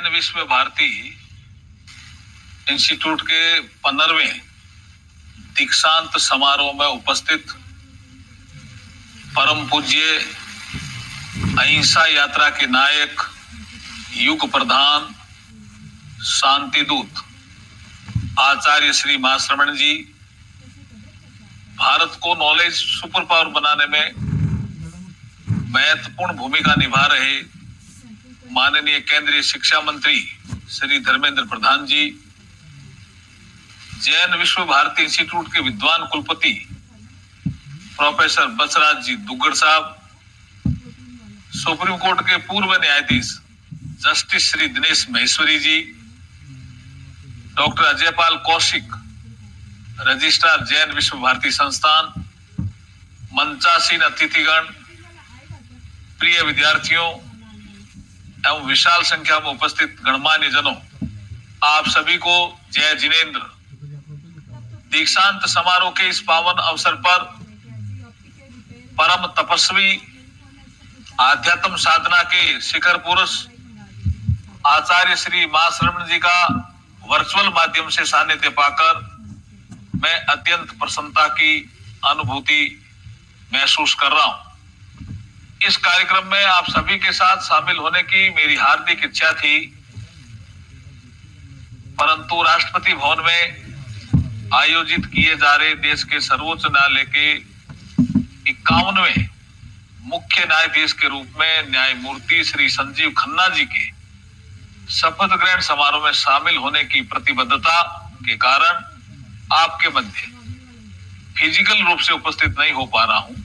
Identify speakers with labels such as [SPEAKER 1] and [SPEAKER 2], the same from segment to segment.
[SPEAKER 1] जैन विश्व भारती इंस्टीट्यूट के 15वें दीक्षांत समारोह में उपस्थित परम पूज्य अहिंसा यात्रा के नायक, युग प्रधान, शांति दूत आचार्य श्री महाश्रमण जी भारत को नॉलेज सुपर पावर बनाने में महत्वपूर्ण भूमिका निभा रहे माननीय केंद्रीय शिक्षा मंत्री श्री धर्मेंद्र प्रधान जी, जैन विश्व भारती इंस्टीट्यूट के विद्वान कुलपति प्रोफेसर बसराज जी दुग्गड़ साहब, सुप्रीम कोर्ट के पूर्व न्यायाधीश जस्टिस श्री दिनेश महेश्वरी जी, डॉक्टर अजयपाल कौशिक, रजिस्ट्रार जैन विश्व भारती संस्थान, मंचासीन अतिथिगण, प्रिय विद्यार्थियों एवं विशाल संख्या में उपस्थित गणमान्य जनों, आप सभी को जय जिनेन्द्र। दीक्षांत समारोह के इस पावन अवसर पर परम तपस्वी, आध्यात्म साधना के शिखर पुरुष आचार्य श्री महाश्रमण जी का वर्चुअल माध्यम से सानिध्य पाकर मैं अत्यंत प्रसन्नता की अनुभूति महसूस कर रहा हूं। इस कार्यक्रम में आप सभी के साथ शामिल होने की मेरी हार्दिक इच्छा थी, परंतु राष्ट्रपति भवन में आयोजित किए जा रहे देश के सर्वोच्च न्यायालय के 51वें मुख्य न्यायाधीश के रूप में न्यायमूर्ति श्री संजीव खन्ना जी के शपथ ग्रहण समारोह में शामिल होने की प्रतिबद्धता के कारण आपके मध्य फिजिकल रूप से उपस्थित नहीं हो पा रहा हूं,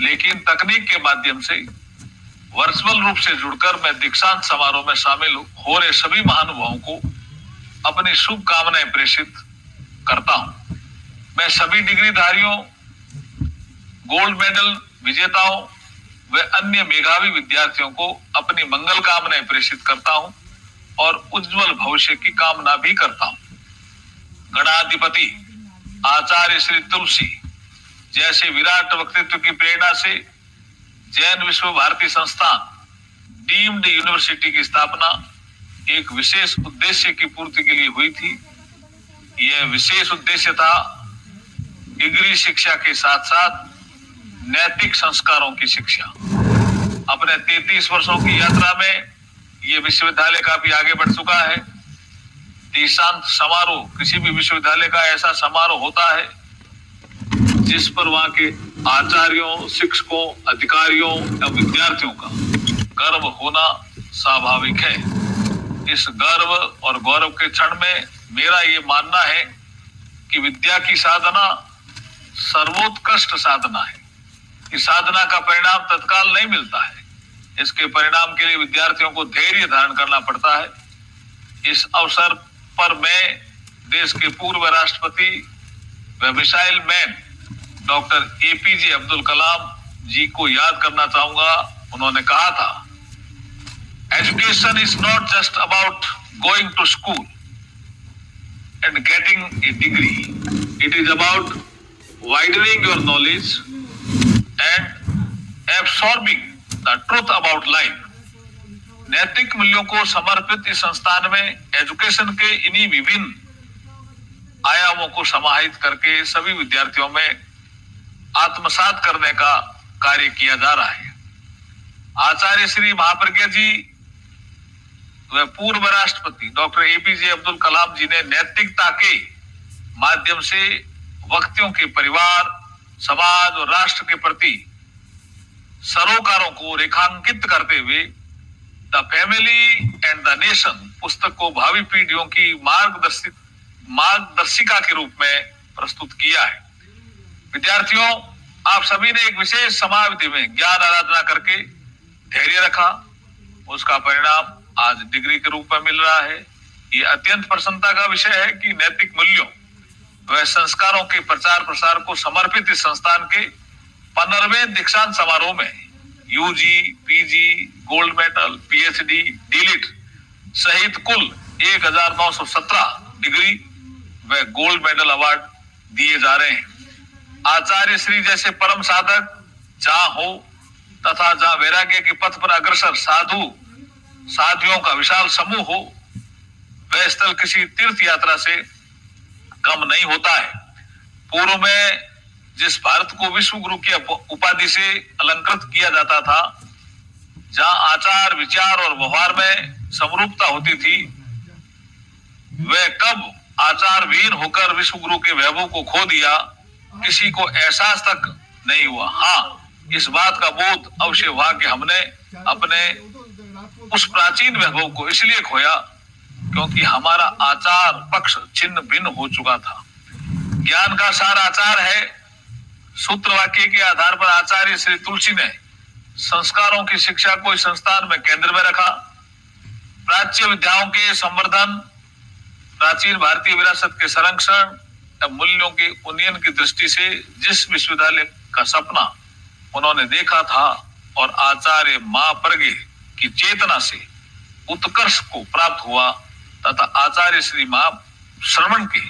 [SPEAKER 1] लेकिन तकनीक के माध्यम से वर्चुअल रूप से जुड़कर मैं दीक्षांत समारोह में शामिल हो रहे सभी महानुभावों को अपनी शुभकामनाएं प्रेषित करता हूं। मैं सभी डिग्रीधारियों, गोल्ड मेडल विजेताओं व अन्य मेधावी विद्यार्थियों को अपनी मंगल कामनाएं प्रेषित करता हूं और उज्जवल भविष्य की कामना भी करता हूं। गणाधिपति आचार्य श्री तुलसी जैसे विराट व्यक्तित्व की प्रेरणा से जैन विश्व भारती संस्थान डीम्ड यूनिवर्सिटी की स्थापना एक विशेष उद्देश्य की पूर्ति के लिए हुई थी। यह विशेष उद्देश्य था डिग्री शिक्षा के साथ साथ नैतिक संस्कारों की शिक्षा। अपने 33 वर्षों की यात्रा में यह विश्वविद्यालय काफी आगे बढ़ चुका है। दीक्षांत समारोह किसी भी विश्वविद्यालय का ऐसा समारोह होता है जिस पर वहां के आचार्यों, शिक्षकों, अधिकारियों एवं विद्यार्थियों का गर्व होना स्वाभाविक है। इस गर्व और गौरव के क्षण में मेरा ये मानना है कि विद्या की साधना सर्वोत्कृष्ट साधना है। इस साधना का परिणाम तत्काल नहीं मिलता है। इसके परिणाम के लिए विद्यार्थियों को धैर्य धारण करना पड़ता है। इस अवसर पर मैं देश के पूर्व राष्ट्रपति व missile man doctor APJ Abdul Kalam ji को याद करना चाहूंगा। उन्होंने कहा था, education is not just about going to school and getting a degree, it is about widening your knowledge and absorbing the truth about life। नैतिक मूल्यों को समर्पित इस संस्थान में एजुकेशन के इन्हीं विभिन्न आयामों को समाहित करके सभी विद्यार्थियों में आत्मसात करने का कार्य किया जा रहा है। आचार्य श्री महाप्रज्ञा जी व पूर्व राष्ट्रपति डॉक्टर एपीजे अब्दुल कलाम जी ने नैतिकता के माध्यम से व्यक्तियों के परिवार, समाज और राष्ट्र के प्रति सरोकारों को रेखांकित करते हुए the family and the nation पुस्तक को भावी पीढ़ियों की मार्गदर्शिका के रूप में प्रस्तुत किया है। विद्यार्थियों, आप सभी ने एक विशेष समाविधि में ज्ञान आराधना करके धैर्य रखा, उसका परिणाम आज डिग्री के रूप में मिल रहा है। ये अत्यंत प्रसन्नता का विषय है कि नैतिक मूल्यों व संस्कारों के प्रचार प्रसार को समर्पित इस संस्थान के 15वें दीक्षांत समारोह में UG, PG, gold medal, PhD, DLitt सहित कुल 1917 डिग्री व गोल्ड मेडल अवार्ड दिए जा रहे हैं। आचार्य श्री जैसे परम साधक जहां हो तथा जहां वैराग्य के पथ पर अग्रसर साधु साथियों का विशाल समूह हो, वह स्थल किसी तीर्थ यात्रा से कम नहीं होता है। पूर्व में जिस भारत को विश्व गुरु की उपाधि से अलंकृत किया जाता था, जहां आचार विचार और व्यवहार में समरूपता होती थी, वह कब आचार विहीन होकर विश्व गुरु के वैभव को खो दिया, किसी को एहसास तक नहीं हुआ। हाँ, इस बात का बोध अवश्य हुआ कि हमने अपने उस प्राचीन वैभव को इसलिए खोया क्योंकि हमारा आचार पक्ष छिन्न भिन्न हो चुका था। ज्ञान का सार आचार है। सूत्र वाक्य के आधार पर आचार्य श्री तुलसी ने संस्कारों की शिक्षा को इस संस्थान में केंद्र में रखा। प्राच्य विद्याओं के संवर्धन, प्राचीन भारतीय विरासत के संरक्षण, मूल्यों के उन्नयन की दृष्टि से जिस विश्वविद्यालय का सपना उन्होंने देखा था और आचार्य महापर्गे की चेतना से उत्कर्ष को प्राप्त हुआ तथा आचार्य श्री महाश्रवण के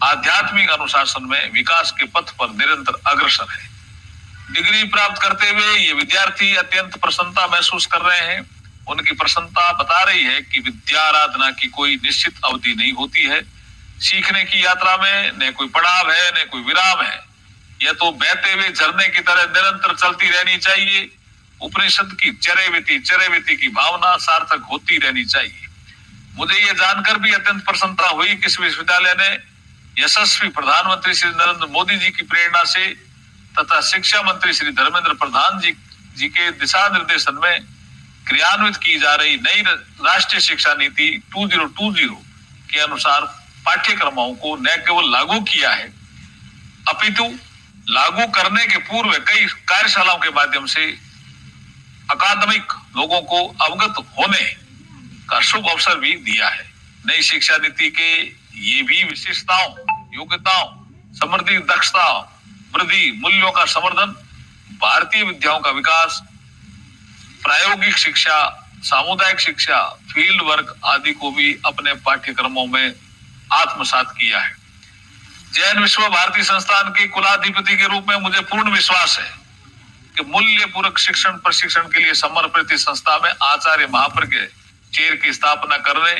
[SPEAKER 1] आध्यात्मिक अनुशासन में विकास के पथ पर निरंतर अग्रसर है। डिग्री प्राप्त करते हुए ये विद्यार्थी अत्यंत प्रसन्नता महसूस कर रहे हैं। उनकी प्रसन्नता बता रही है कि विद्याराधना की कोई निश्चित अवधि नहीं होती है। सीखने की यात्रा में न कोई पड़ाव है न कोई विराम है। यह तो बहते हुए झरने की तरह निरंतर चलती रहनी चाहिए। उपनिषद की चरेविति की भावना सार्थक होती रहनी चाहिए। मुझे यह जानकर भी अत्यंत प्रसन्नता हुई कि इस विश्वविद्यालय ने यशस्वी प्रधानमंत्री श्री नरेंद्र मोदी जी की प्रेरणा से तथा शिक्षा मंत्री श्री धर्मेंद्र प्रधान जी के दिशा निर्देशन में क्रियान्वित की जा रही नई राष्ट्रीय शिक्षा नीति 2020 के अनुसार पाठ्यक्रमों को न केवल लागू किया है, अपितु लागू करने के पूर्व कई कार्यशालाओं के माध्यम से अकादमिक लोगों को अवगत होने का शुभ अवसर भी दिया है। नई शिक्षा नीति के ये भी विशेषताओं, योग्यताओं, समृद्धि, दक्षता वृद्धि, मूल्यों का संवर्धन, भारतीय विद्याओं का विकास, प्रायोगिक शिक्षा, सामुदायिक शिक्षा, फील्ड वर्क आदि को भी अपने पाठ्यक्रमों में आत्मसात किया है। जैन विश्व भारती संस्थान के कुलाधिपति के रूप में मुझे पूर्ण विश्वास है कि मूल्य पूर्वक शिक्षण प्रशिक्षण के लिए समर्पित इस संस्था में आचार्य महापर्गे चेयर की स्थापना करने,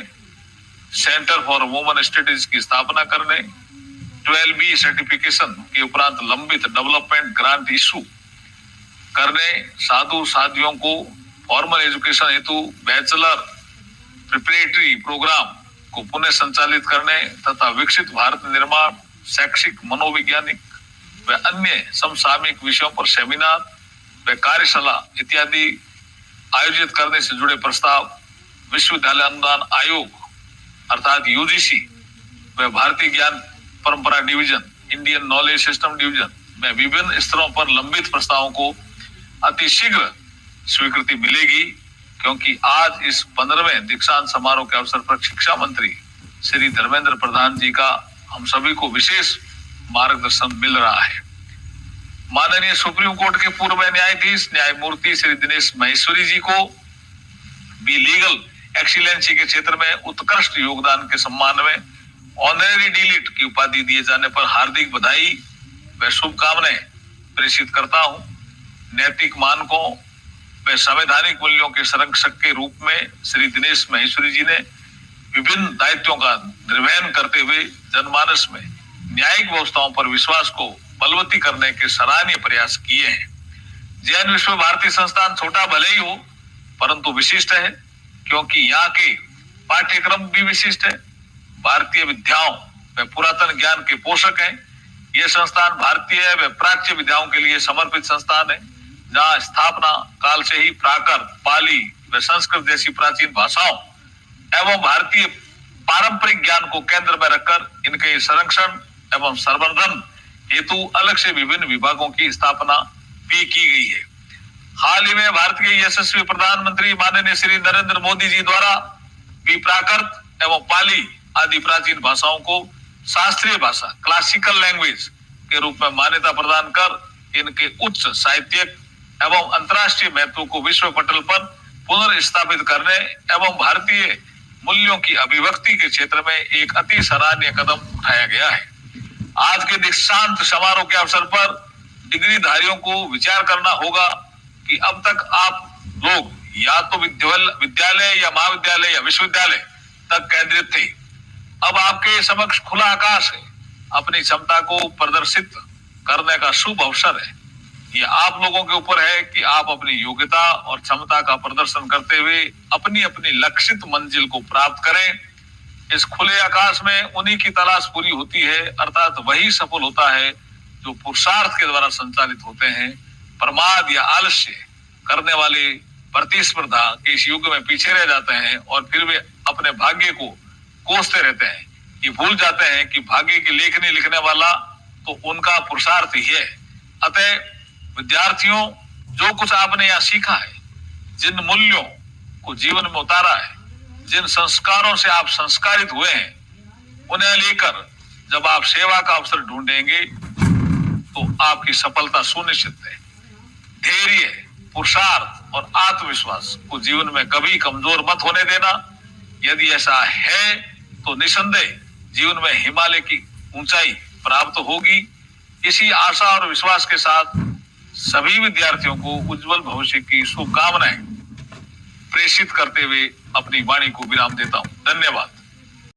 [SPEAKER 1] सेंटर फॉर वुमेन स्टडीज की स्थापना करने, 12B सर्टिफिकेशन के उपरांत लंबित डेवलपमेंट ग्रांट इशू करने, साधु साधियों को फॉर्मल एजुकेशन हेतु बैचलर प्रिपरेटरी प्रोग्राम को पुनः संचालित करने तथा विकसित भारत निर्माण, शैक्षिक, मनोवैज्ञानिक व अन्य समसामयिक विषयों पर सेमिनार व कार्यशाला इत्यादि आयोजित करने से जुड़े प्रस्ताव विश्वविद्यालय अनुदान आयोग अर्थात UGC व भारतीय ज्ञान परंपरा division, Indian knowledge system division में विभिन्न स्तरों पर लंबित प्रस्तावों को अतिशीघ्र स्वीकृति मिलेगी, क्योंकि आज इस 15वें दीक्षांत समारोह के अवसर पर शिक्षा मंत्री श्री धर्मेंद्र प्रधान जी का हम सभी को विशेष मार्गदर्शन मिल रहा है। माननीय सुप्रीम कोर्ट के पूर्व न्यायाधीश न्यायमूर्ति श्री दिनेश महेश्वरी जी को भी लीगल एक्सीलेंसी के क्षेत्र में उत्कृष्ट योगदान के सम्मान में ऑनरेरी डीलिट की उपाधि दिए जाने पर हार्दिक बधाई व शुभकामनाएं प्रेषित करता हूं। नैतिक मानकों व संवैधानिक मूल्यों के संरक्षक के रूप में श्री दिनेश महेश्वरी जी ने विभिन्न दायित्वों का निर्वहन करते हुए जनमानस में न्यायिक व्यवस्थाओं पर विश्वास को बलवती करने के सराहनीय प्रयास किए हैं। जैन विश्व भारती संस्थान छोटा भले ही हो परंतु विशिष्ट है, क्योंकि यहाँ के पाठ्यक्रम भी विशिष्ट है। भारतीय विद्याओं व पुरातन ज्ञान के पोषक हैं। यह संस्थान भारतीय व प्राच्य विद्याओं के लिए समर्पित संस्थान है, जहाँ स्थापना काल से ही प्राकृत, पाली व संस्कृत जैसी प्राचीन भाषाओं एवं भारतीय पारंपरिक ज्ञान को केंद्र में रखकर इनके संरक्षण एवं संवर्धन हेतु अलग से विभिन्न विभागों की स्थापना भी की गई है। हाल ही में भारत के यशस्वी प्रधानमंत्री माननीय श्री नरेंद्र मोदी जी द्वारा भी प्राकृत एवं पाली आदि प्राचीन भाषाओं को शास्त्रीय भाषा, क्लासिकल लैंग्वेज के रूप में मान्यता प्रदान कर इनके उच्च साहित्यिक एवं अंतर्राष्ट्रीय महत्व को विश्व पटल पर पुनर्स्थापित करने एवं भारतीय मूल्यों की अभिव्यक्ति के क्षेत्र में एक अति सराहनीय कदम उठाया गया है। आज के दीक्षांत समारोह के अवसर पर डिग्रीधारियों को विचार करना होगा कि अब तक आप लोग या तो विद्यालय या महाविद्यालय या विश्वविद्यालय तक केंद्रित थे। अब आपके समक्ष खुला आकाश है, अपनी क्षमता को प्रदर्शित करने का शुभ अवसर है। ये आप लोगों के ऊपर है कि आप अपनी योग्यता और क्षमता का प्रदर्शन करते हुए अपनी अपनी लक्षित मंजिल को प्राप्त करें। इस खुले आकाश में उन्हीं की तलाश पूरी होती है, अर्थात वही सफल होता है जो पुरुषार्थ के द्वारा संचालित होते हैं। प्रमाद या आलस्य करने वाले प्रतिस्पर्धा के इस युग में पीछे रह जाते हैं और फिर वे अपने भाग्य को कोसते रहते हैं। ये भूल जाते हैं कि भाग्य की लेखनी लिखने वाला तो उनका पुरुषार्थ ही है। अतः विद्यार्थियों, जो कुछ आपने यहाँ सीखा है, जिन मूल्यों को जीवन में उतारा है, जिन संस्कारों से आप संस्कारित हुए हैं, उन्हें लेकर जब आप सेवा का अवसर ढूंढेंगे तो आपकी सफलता सुनिश्चित है। धैर्य, पुरुषार्थ और आत्मविश्वास को जीवन में कभी कमजोर मत होने देना। यदि ऐसा है तो निसंदेह जीवन में हिमालय की ऊंचाई प्राप्त होगी। इसी आशा और विश्वास के साथ सभी विद्यार्थियों को उज्जवल भविष्य की शुभकामनाएं प्रेषित करते हुए अपनी वाणी को विराम देता हूं। धन्यवाद।